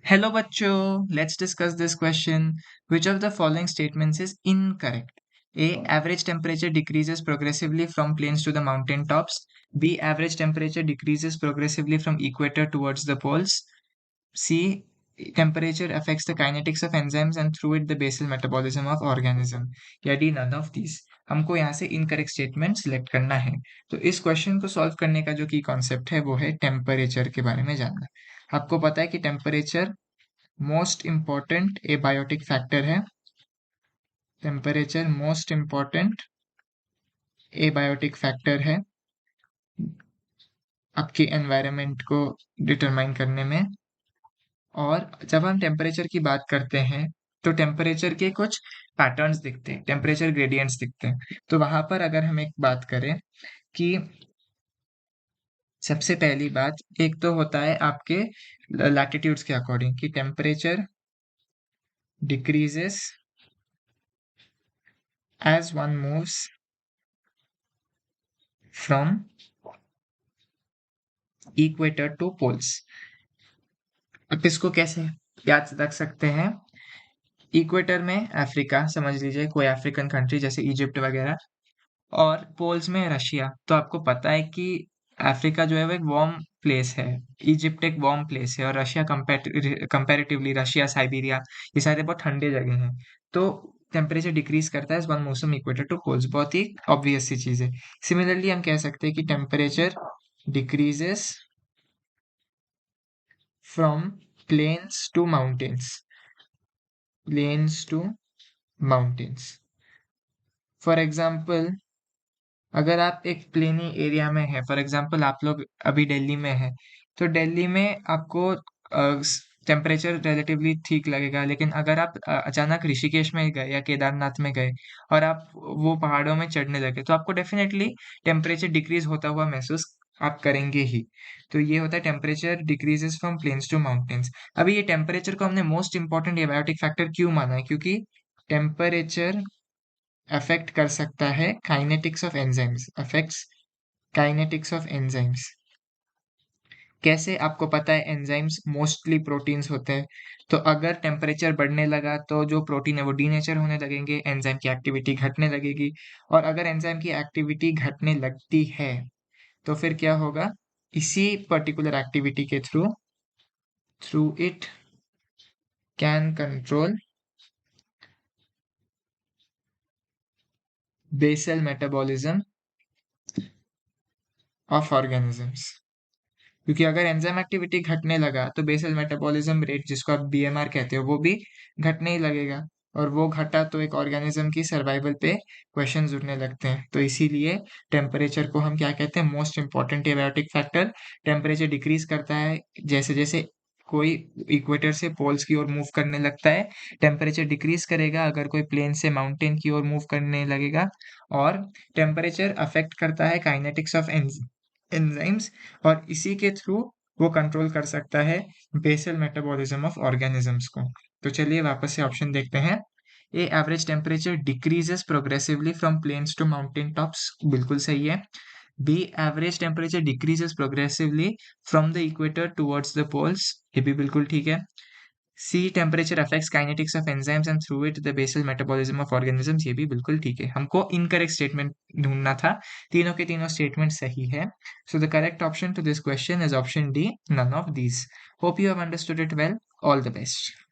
Hello bachcho, let's discuss this question. Which of the following statements is incorrect? A. Average temperature decreases progressively from plains to the mountain tops. B. Average temperature decreases progressively from equator towards the poles. C. Temperature affects the kinetics of enzymes and through it the basal metabolism of organism. या D. None of these. हमको यहाँ से incorrect statement select करना है. तो इस question को solve करने का जो की कॉन्सेप्ट है वो है टेम्परेचर के बारे में जानना. आपको पता है कि temperature most important abiotic factor है. Temperature most important abiotic factor है आपके एनवायरनमेंट को डिटरमाइन करने में. और जब हम टेम्परेचर की बात करते हैं तो टेम्परेचर के कुछ पैटर्न्स दिखते हैं, टेम्परेचर ग्रेडियंट्स दिखते हैं. तो वहां पर अगर हम एक बात करें कि सबसे पहली बात एक तो होता है आपके लैटिट्यूड्स के अकॉर्डिंग कि temperature decreases as one moves from equator to poles. अब इसको कैसे याद रख सकते हैं? इक्वेटर में अफ्रीका समझ लीजिए, कोई अफ्रीकन कंट्री जैसे इजिप्ट वगैरह, और पोल्स में रशिया. तो आपको पता है कि अफ्रीका जो है वो एक वार्म प्लेस है, इजिप्ट एक वार्म प्लेस है, और रशिया कंपैरेटिवली रशिया, साइबेरिया, ये सारे बहुत ठंडे जगह हैं. तो टेम्परेचर डिक्रीज करता है वन मौसम इक्वेटर टू पोल्स, बहुत ही ऑब्वियस सी चीज है. सिमिलरली हम कह सकते हैं कि temperature decreases from plains to mountains. Plains to mountains. For example अगर आप एक प्लेनी एरिया में है, फॉर एग्जांपल आप लोग अभी दिल्ली में है, तो दिल्ली में आपको टेम्परेचर रिलेटिवली ठीक लगेगा. लेकिन अगर आप अचानक ऋषिकेश में गए या केदारनाथ में गए और आप वो पहाड़ों में चढ़ने लगे, तो आपको डेफिनेटली टेम्परेचर डिक्रीज होता हुआ महसूस आप करेंगे ही. तो ये होता है temperature decreases from plains to mountains. अभी ये टेम्परेचर को हमने मोस्ट इंपॉर्टेंट एबायोटिक फैक्टर क्यों माना है? क्योंकि टेम्परेचर अफेक्ट कर सकता है kinetics of enzymes. Affects kinetics of enzymes. कैसे? आपको पता है एंजाइम्स मोस्टली प्रोटीन्स होते हैं. तो अगर टेम्परेचर बढ़ने लगा तो जो प्रोटीन है वो डीनेचर होने लगेंगे, एंजाइम की एक्टिविटी घटने लगेगी. और अगर एंजाइम की एक्टिविटी घटने लगती है तो फिर क्या होगा? इसी पर्टिकुलर एक्टिविटी के through it can control basal metabolism of organisms. क्योंकि अगर एंजाइम एक्टिविटी घटने लगा तो बेसल मेटाबॉलिज्म रेट, जिसको आप बीएमआर कहते हो, वो भी घटने ही लगेगा. और वो घटा तो एक ऑर्गेनिज्म की सर्वाइवल पे क्वेश्चंस उठने लगते हैं. तो इसीलिए टेम्परेचर को हम क्या कहते हैं? Most important abiotic factor. Temperature decrease करता है जैसे जैसे कोई इक्वेटर से पोल्स की ओर मूव करने लगता है. टेम्परेचर डिक्रीज करेगा अगर कोई प्लेन से माउंटेन की ओर मूव करने लगेगा. और टेम्परेचर अफेक्ट करता है काइनेटिक्स ऑफ एंजाइम्स, और इसी के थ्रू वो कंट्रोल कर सकता है बेसल मेटाबॉलिज्म ऑफ ऑर्गेनिजम्स को. तो चलिए वापस से ऑप्शन देखते हैं. A. Average temperature decreases progressively from plains to mountain tops, बिल्कुल सही है. B. Average temperature decreases progressively from the equator towards the poles, ये भी बिल्कुल ठीक है. C. Temperature affects kinetics of enzymes and through it the basal metabolism of organisms, ये भी बिल्कुल ठीक है. हमको इनकरेक्ट स्टेटमेंट ढूंढना था. तीनों के तीनों स्टेटमेंट सही है. So the correct option to this question is option D, none of these. Hope you have understood it well. All the best.